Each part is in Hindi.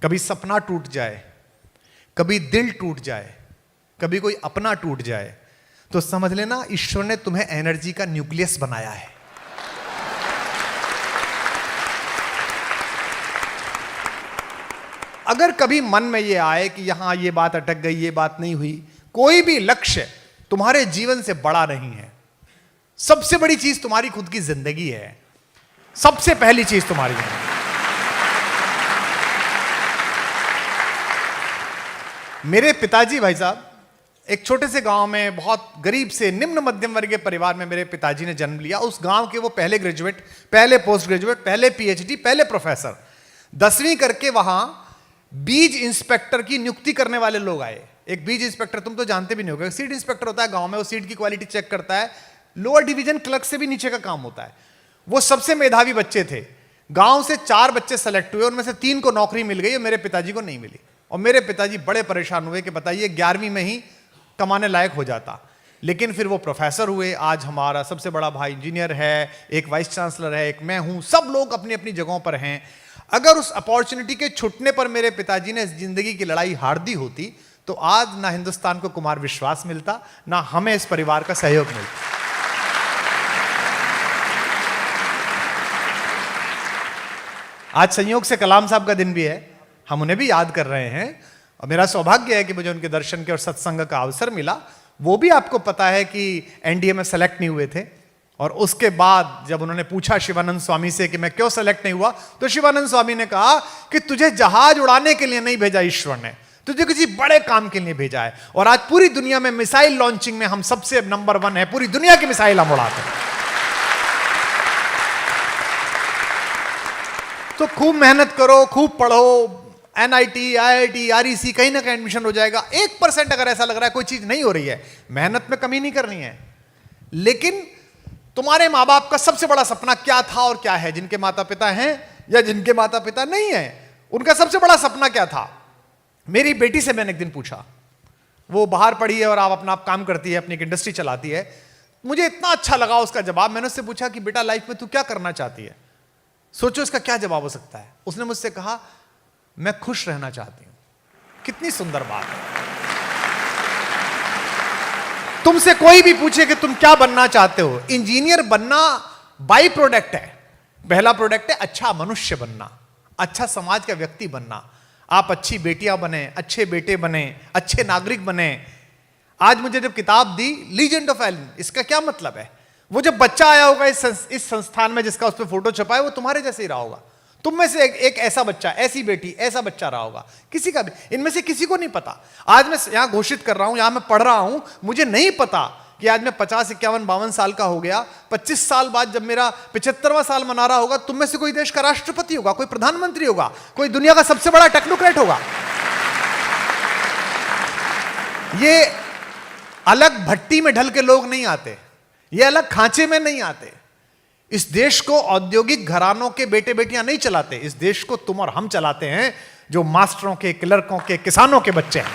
कभी सपना टूट जाए, कभी दिल टूट जाए, कभी कोई अपना टूट जाए, तो समझ लेना ईश्वर ने तुम्हें एनर्जी का न्यूक्लियस बनाया है। अगर कभी मन में ये आए कि यहां ये बात अटक गई, ये बात नहीं हुई, कोई भी लक्ष्य तुम्हारे जीवन से बड़ा नहीं है। सबसे बड़ी चीज तुम्हारी खुद की जिंदगी है, सबसे पहली चीज तुम्हारी है। मेरे पिताजी भाई साहब एक छोटे से गांव में, बहुत गरीब से निम्न मध्यम वर्गीय परिवार में मेरे पिताजी ने जन्म लिया। उस गांव के वो पहले ग्रेजुएट, पहले पोस्ट ग्रेजुएट, पहले पीएचडी, पहले प्रोफेसर। 10वीं करके वहां बीज इंस्पेक्टर की नियुक्ति करने वाले लोग आए। एक बीज इंस्पेक्टर तुम तो जानते भी नहीं होगे, सीड इंस्पेक्टर होता है गांव में, वो सीड की क्वालिटी चेक करता है, लोअर डिवीजन क्लर्क से भी नीचे का काम होता है। वो सबसे मेधावी बच्चे थे। गांव से 4 बच्चे सेलेक्ट हुए, उनमें से 3 को नौकरी मिल गई और मेरे पिताजी को नहीं मिली। और मेरे पिताजी बड़े परेशान हुए कि बताइए 11वीं में ही कमाने लायक हो जाता। लेकिन फिर वो प्रोफेसर हुए। आज हमारा सबसे बड़ा भाई इंजीनियर है, एक वाइस चांसलर है, एक मैं हूं, सब लोग अपनी अपनी जगहों पर हैं। अगर उस अपॉर्चुनिटी के छूटने पर मेरे पिताजी ने जिंदगी की लड़ाई हार दी होती, तो आज ना हिंदुस्तान को कुमार विश्वास मिलता, ना हमें इस परिवार का सहयोग मिलता। आज संयोग से कलाम साहब का दिन भी है, हम उन्हें भी याद कर रहे हैं। और मेरा सौभाग्य है कि मुझे उनके दर्शन के और सत्संग का अवसर मिला। वो भी आपको पता है कि एनडीए में सेलेक्ट नहीं हुए थे। और उसके बाद जब उन्होंने पूछा शिवानंद स्वामी से कि मैं क्यों सेलेक्ट नहीं हुआ, तो शिवानंद स्वामी ने कहा कि तुझे जहाज उड़ाने के लिए नहीं भेजा ईश्वर ने, तुझे किसी बड़े काम के लिए भेजा है। और आज पूरी दुनिया में मिसाइल लॉन्चिंग में हम सबसे नंबर 1 है, पूरी दुनिया की मिसाइल हम उड़ाते हैं। तो खूब मेहनत करो, खूब पढ़ो, एनआईटी, आईआईटी, आरईसी, कहीं ना कहीं एडमिशन हो जाएगा। 1% अगर ऐसा लग रहा है कोई चीज नहीं हो रही है, मेहनत में कमी नहीं करनी है। लेकिन तुम्हारे माँ बाप का सबसे बड़ा सपना क्या था और क्या है? जिनके माता पिता हैं या जिनके माता पिता नहीं हैं, उनका सबसे बड़ा सपना क्या था? मेरी बेटी से मैंने एक दिन पूछा, वो बाहर पढ़ी है और अपना काम करती है, अपनी एक इंडस्ट्री चलाती है। मुझे इतना अच्छा लगा उसका जवाब। मैंने उससे पूछा कि बेटा लाइफ में तू क्या करना चाहती है? सोचो इसका क्या जवाब हो सकता है। उसने मुझसे कहा मैं खुश रहना चाहती हूं। कितनी सुंदर बात है। तुमसे कोई भी पूछे कि तुम क्या बनना चाहते हो, इंजीनियर बनना बाई प्रोडक्ट है। पहला प्रोडक्ट है अच्छा मनुष्य बनना, अच्छा समाज का व्यक्ति बनना। आप अच्छी बेटियां बने, अच्छे बेटे बने, अच्छे नागरिक बने। आज मुझे जब किताब दी लीजेंड ऑफ एलन, इसका क्या मतलब है? वो जब बच्चा आया होगा इस संस्थान में जिसका उस पर फोटो छपा है, वो तुम्हारे जैसे ही रहा होगा। तुम में से एक ऐसा बच्चा, ऐसी बेटी, ऐसा बच्चा रहा होगा। किसी का भी, इनमें से किसी को नहीं पता। आज मैं यहां घोषित कर रहा हूं, यहां मैं पढ़ रहा हूं, मुझे नहीं पता कि आज मैं 50, 51, 52 साल का हो गया। 25 साल बाद जब मेरा 75वां साल मना रहा होगा, तुम में से कोई देश का राष्ट्रपति होगा, कोई प्रधानमंत्री होगा, कोई दुनिया का सबसे बड़ा टेक्नोक्रेट होगा। ये अलग भट्टी में ढल के लोग नहीं आते, ये अलग खांचे में नहीं आते। इस देश को औद्योगिक घरानों के बेटे बेटियां नहीं चलाते। इस देश को तुम और हम चलाते हैं, जो मास्टरों के, क्लर्कों के, किसानों के बच्चे हैं।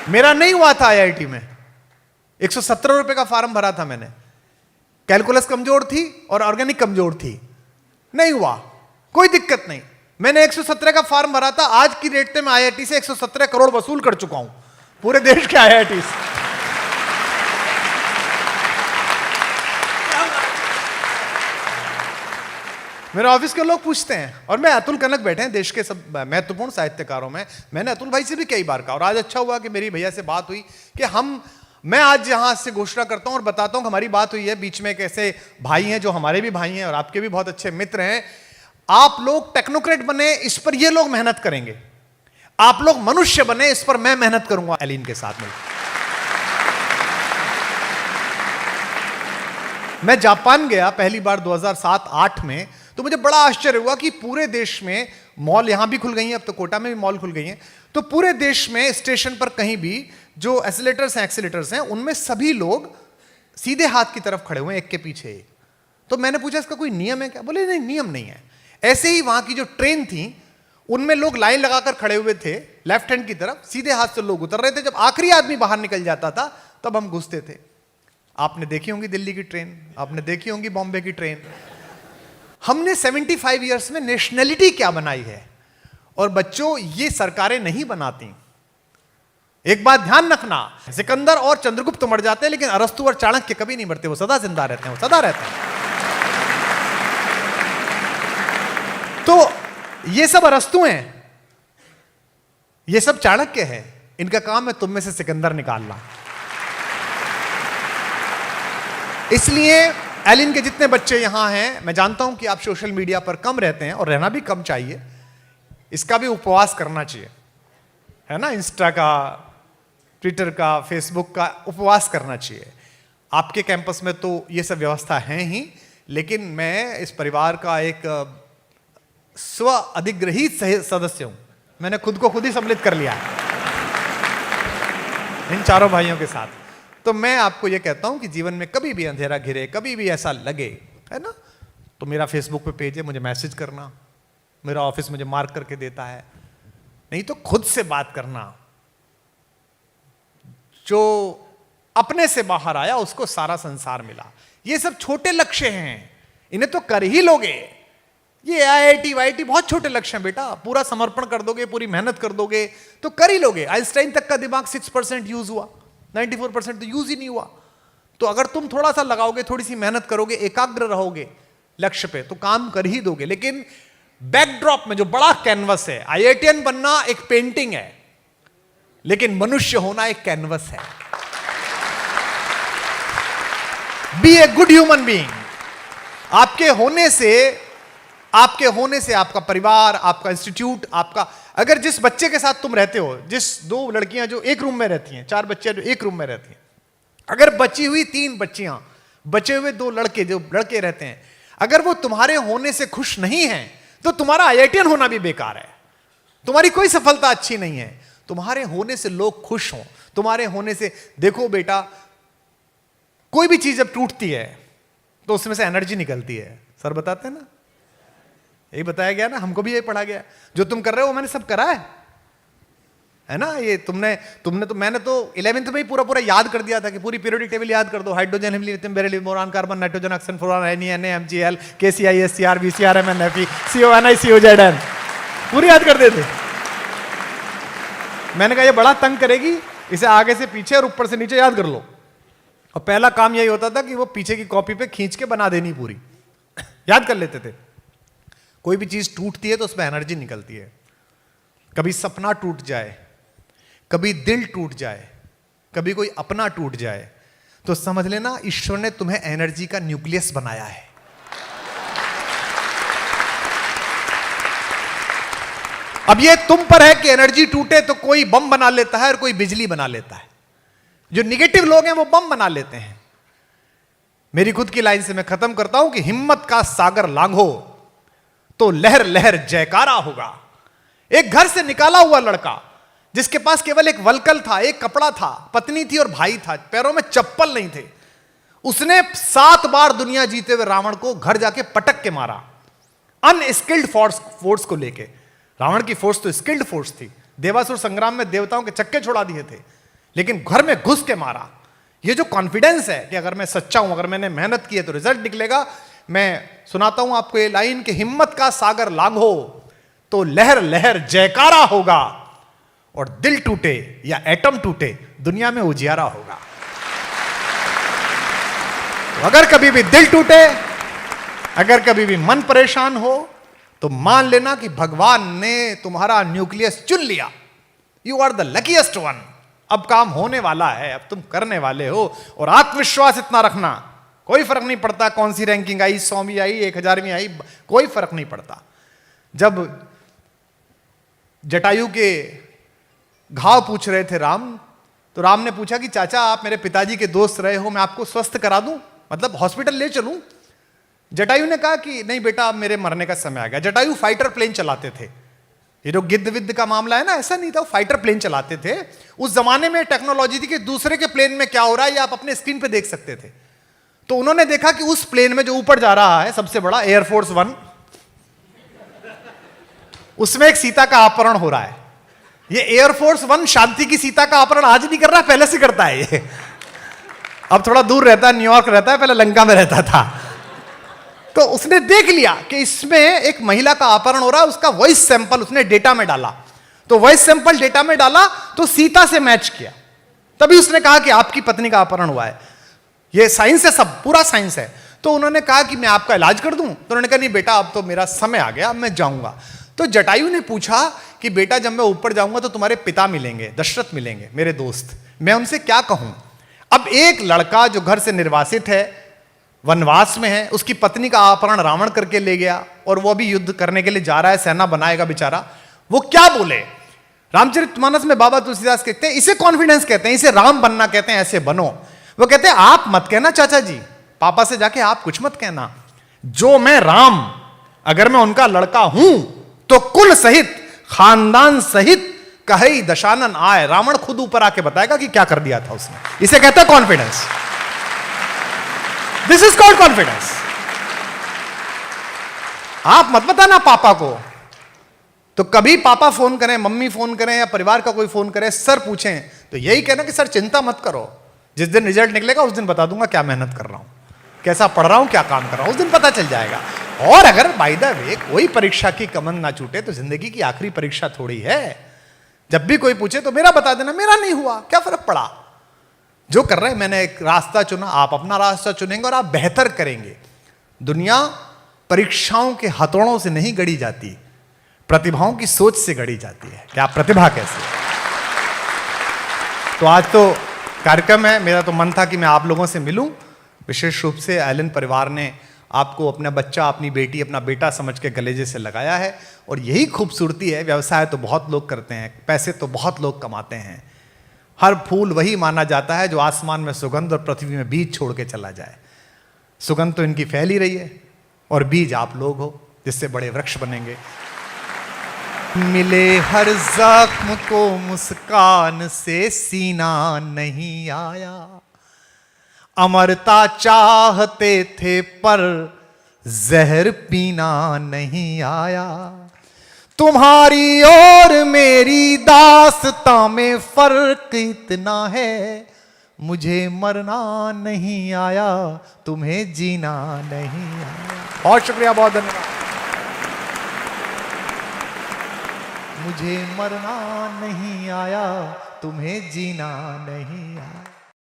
मेरा नहीं हुआ था आईआईटी में। 117 रुपए का फॉर्म भरा था मैंने। कैलकुलस कमजोर थी और ऑर्गेनिक कमजोर थी, नहीं हुआ। कोई दिक्कत नहीं, मैंने 117 का फॉर्म भरा था। आज की डेट में मैं आईआईटी से 117 करोड़ वसूल कर चुका हूं, पूरे देश के आईआईटी से। मेरे ऑफिस के लोग पूछते हैं, और मैं अतुल कनक बैठे हैं देश के सब महत्वपूर्ण साहित्यकारों में। मैंने अतुल भाई से भी कई बार कहा, और आज अच्छा हुआ कि मेरी भैया से बात हुई कि मैं आज यहां से घोषणा करता हूं और बताता हूं कि हमारी बात हुई है। बीच में एक ऐसे भाई हैं जो हमारे भी भाई हैं और आपके भी बहुत अच्छे मित्र हैं। आप लोग टेक्नोक्रेट बने, इस पर ये लोग मेहनत करेंगे। आप लोग मनुष्य बने, इस पर मैं मेहनत करूंगा एलिन के साथ मिलकर। मैं जापान गया पहली बार 2007-8 में, तो मुझे बड़ा आश्चर्य हुआ कि पूरे देश में मॉल, यहां भी खुल गई हैं, अब तो कोटा में भी मॉल खुल गई हैं, तो पूरे देश में स्टेशन पर कहीं भी जो एक्सीलेटर्स हैं, उनमें सभी लोग सीधे हाथ की तरफ खड़े हुए, एक के पीछे एक। तो मैंने पूछा इसका कोई नियम है क्या? बोले नहीं, नियम नहीं है। ऐसे ही वहां की जो ट्रेन थी, उनमें लोग लाइन लगाकर खड़े हुए थे, लेफ्ट हैंड की तरफ सीधे हाथ से लोग उतर रहे थे। जब आखिरी आदमी बाहर निकल जाता था, तब हम घुसते थे। आपने देखी होंगी दिल्ली की ट्रेन, आपने देखी होंगी बॉम्बे की ट्रेन। हमने 75 ईयर्स में नेशनलिटी क्या बनाई है। और बच्चों, ये सरकारें नहीं बनाती। एक बात ध्यान रखना, सिकंदर और चंद्रगुप्त मर जाते हैं, लेकिन अरस्तु और चाणक्य कभी नहीं मरते, वो सदा जिंदा रहते हैं, वो सदा रहते हैं। तो ये सब अरस्तु हैं, ये सब चाणक्य है, इनका काम है तुम में से सिकंदर निकालना। इसलिए एलिन के जितने बच्चे यहां हैं, मैं जानता हूं कि आप सोशल मीडिया पर कम रहते हैं, और रहना भी कम चाहिए, इसका भी उपवास करना चाहिए, है ना। इंस्टा का, ट्विटर का, फेसबुक का उपवास करना चाहिए। आपके कैंपस में तो ये सब व्यवस्था है ही, लेकिन मैं इस परिवार का एक स्व अधिग्रहित सदस्य हूं। मैंने खुद को खुद ही सम्मिलित कर लिया है इन चारों भाइयों के साथ। तो मैं आपको यह कहता हूं कि जीवन में कभी भी अंधेरा घिरे, कभी भी ऐसा लगे, है ना, तो मेरा फेसबुक पे पेज है, मुझे मैसेज करना, मेरा ऑफिस मुझे मार्क करके देता है, नहीं तो खुद से बात करना। जो अपने से बाहर आया उसको सारा संसार मिला। ये सब छोटे लक्ष्य हैं, इन्हें तो कर ही लोगे। ये आईआईटी वाईआईटी बहुत छोटे लक्ष्य हैं बेटा, पूरा समर्पण कर दोगे, पूरी मेहनत कर दोगे तो कर ही लोगे। आइंस्टाइन तक का दिमाग 6% यूज हुआ, 94% तो यूज ही नहीं हुआ। तो अगर तुम थोड़ा सा लगाओगे, थोड़ी सी मेहनत करोगे, एकाग्र रहोगे लक्ष्य पे, तो काम कर ही दोगे। लेकिन बैकड्रॉप में जो बड़ा कैनवस है, आईआईटीएन बनना एक पेंटिंग है, लेकिन मनुष्य होना एक कैनवस है। Be a good human being. आपके होने से आपका परिवार, आपका इंस्टीट्यूट, आपका, अगर जिस बच्चे के साथ तुम रहते हो, जिस 2 लड़कियां जो एक रूम में रहती हैं, 4 बच्चे जो एक रूम में रहती हैं, अगर बची हुई 3 बच्चियां, बचे हुए 2 लड़के जो लड़के रहते हैं, अगर वो तुम्हारे होने से खुश नहीं हैं, तो तुम्हारा आईआईटीएन होना भी बेकार है, तुम्हारी कोई सफलता अच्छी नहीं है। तुम्हारे होने से लोग खुश हों, तुम्हारे होने से, देखो बेटा, कोई भी चीज जब टूटती है तो उसमें से एनर्जी निकलती है। सर बताते हैं ना, यही बताया गया ना, हमको भी यही पढ़ा गया। जो तुम कर रहे हो वो मैंने सब करा है ना। ये तुमने तो, मैंने तो 11th में ही पूरा याद कर दिया था कि पूरी पीरियोडिक टेबल याद कर दो। Hydrogen, helium, lithium, beryllium, boron, carbon, nitrogen, oxygen, fluorine, Na, MgL, KCl, SCr, VCr, Mn, Fe, CONi, COZn, पूरी याद कर देते। मैंने कहा ये बड़ा तंग करेगी, इसे आगे से पीछे और ऊपर से नीचे याद कर लो। और पहला काम यही होता था कि वो पीछे की कॉपी पे खींच के बना देनी, पूरी याद कर लेते थे। कोई भी चीज टूटती है तो उसमें एनर्जी निकलती है। कभी सपना टूट जाए, कभी दिल टूट जाए, कभी कोई अपना टूट जाए, तो समझ लेना ईश्वर ने तुम्हें एनर्जी का न्यूक्लियस बनाया है। अब ये तुम पर है कि एनर्जी टूटे तो कोई बम बना लेता है और कोई बिजली बना लेता है। जो निगेटिव लोग हैं वो बम बना लेते हैं। मेरी खुद की लाइन से मैं खत्म करता हूं कि हिम्मत का सागर लांघो तो लहर लहर जयकारा होगा। एक घर से निकाला हुआ लड़का जिसके पास केवल एक वलकल था, एक कपड़ा था, पत्नी थी और भाई था, पैरों में चप्पल नहीं थे, उसने 7 बार दुनिया जीते हुए रावण को घर जाके पटक के मारा, अनस्किल्ड फोर्स को लेके। रावण की फोर्स तो स्किल्ड फोर्स थी, देवासुर संग्राम में देवताओं के चक्के छोड़ा दिए थे, लेकिन घर में घुस के मारा। ये जो कॉन्फिडेंस है कि अगर मैं सच्चा हूं, अगर मैंने मेहनत की है तो रिजल्ट निकलेगा। मैं सुनाता हूं आपको ये लाइन कि हिम्मत का सागर लांघो तो लहर लहर जयकारा होगा, और दिल टूटे या एटम टूटे दुनिया में उजियारा होगा। तो अगर कभी भी दिल टूटे, अगर कभी भी मन परेशान हो, तो मान लेना कि भगवान ने तुम्हारा न्यूक्लियस चुन लिया। You are the luckiest one. अब काम होने वाला है, अब तुम करने वाले हो, और आत्मविश्वास इतना रखना, कोई फर्क नहीं पड़ता कौन सी रैंकिंग आई, 100वीं आई, 1000वीं आई, कोई फर्क नहीं पड़ता। जब जटायु के घाव पूछ रहे थे राम, तो राम ने पूछा कि चाचा आप मेरे पिताजी के दोस्त रहे हो, मैं आपको स्वस्थ करा दूं, मतलब हॉस्पिटल ले चलूं। जटायु ने कहा कि नहीं बेटा, अब मेरे मरने का समय आ गया। जटायु फाइटर प्लेन चलाते थे। ये जो गिद्ध विद्ध का मामला है ना, ऐसा नहीं था, वो फाइटर प्लेन चलाते थे। उस जमाने में टेक्नोलॉजी थी कि दूसरे के प्लेन में क्या हो रहा है ये आप अपने स्क्रीन पे देख सकते थे। तो उन्होंने देखा कि उस प्लेन में जो ऊपर जा रहा है सबसे बड़ा एयरफोर्स 1, उसमें एक सीता का अपहरण हो रहा है। ये एयरफोर्स 1 शांति की सीता का अपहरण आज नहीं कर रहा, पहले से करता है ये। अब थोड़ा दूर रहता है, न्यूयॉर्क रहता है, पहले लंका में रहता था। तो उसने देख लिया कि इसमें एक महिला का अपहरण हो रहा है, उसका वॉइस सैंपल उसने डेटा में डाला, तो वॉइस सैंपल डेटा में डाला तो सीता से मैच किया, तभी उसने कहा कि आपकी पत्नी का अपहरण हुआ है। ये साइंस है, सब पूरा साइंस है। तो उन्होंने कहा कि मैं आपका इलाज कर दूं, तो उन्होंने कहा नहीं बेटा, अब तो मेरा समय आ गया, अब मैं जाऊंगा। तो जटायु ने पूछा कि बेटा, जब मैं ऊपर जाऊंगा तो तुम्हारे पिता मिलेंगे, दशरथ मिलेंगे, मेरे दोस्त, मैं उनसे क्या कहूं? अब एक लड़का जो घर से निर्वासित है, वनवास में है, उसकी पत्नी का अपहरण रावण करके ले गया और वो अभी युद्ध करने के लिए जा रहा है, सेना बनाएगा बेचारा, वो क्या बोले? रामचरितमानस में बाबा तुलसीदास कहते हैं, इसे कॉन्फिडेंस कहते हैं, इसे राम बनना कहते हैं, ऐसे बनो। वो कहते हैं आप मत कहना चाचा जी, पापा से जाके आप कुछ मत कहना, जो मैं राम, अगर मैं उनका लड़का हूं तो कुल सहित, खानदान सहित कहीं दशानन आए, रावण खुद ऊपर आके बताएगा कि क्या कर दिया था उसने। इसे कहते हैं confidence. This is called confidence. आप मत बताना पापा को। तो कभी पापा फोन करें, मम्मी फोन करें या परिवार का कोई फोन करे, सर पूछें, तो यही कहना कि सर चिंता मत करो, जिस दिन रिजल्ट निकलेगा उस दिन बता दूंगा क्या मेहनत कर रहा हूं, कैसा पढ़ रहा हूं, क्या काम कर रहा हूं, उस दिन पता चल जाएगा। और अगर बाय द वे कोई परीक्षा की कमंद ना छूटे तो जिंदगी की आखिरी परीक्षा थोड़ी है। जब भी कोई पूछे तो मेरा बता देना, मेरा नहीं हुआ, क्या फर्क पड़ा, जो कर रहे हैं मैंने एक रास्ता चुना, आप अपना रास्ता चुनेंगे और आप बेहतर करेंगे। दुनिया परीक्षाओं के हथौड़ों से नहीं गढ़ी जाती, प्रतिभाओं की सोच से गढ़ी जाती है कि आप प्रतिभा कैसे। तो आज तो कार्यक्रम है, मेरा तो मन था कि मैं आप लोगों से मिलूं। विशेष रूप से एलन परिवार ने आपको अपना बच्चा, अपनी बेटी, अपना बेटा समझ के गलेजे से लगाया है, और यही खूबसूरती है। व्यवसाय तो बहुत लोग करते हैं, पैसे तो बहुत लोग कमाते हैं, हर फूल वही माना जाता है जो आसमान में सुगंध और पृथ्वी में बीज छोड़ के चला जाए। सुगंध तो इनकी फैल ही रही है और बीज आप लोग हो, जिससे बड़े वृक्ष बनेंगे। मिले हर जख्म को मुस्कान से सीना नहीं आया, अमरता चाहते थे पर जहर पीना नहीं आया। तुम्हारी और मेरी दास्तां में फर्क इतना है, मुझे मरना नहीं आया, तुम्हें जीना नहीं आया। बहुत शुक्रिया, बहुत धन्यवाद। मुझे मरना नहीं आया, तुम्हें जीना नहीं आया।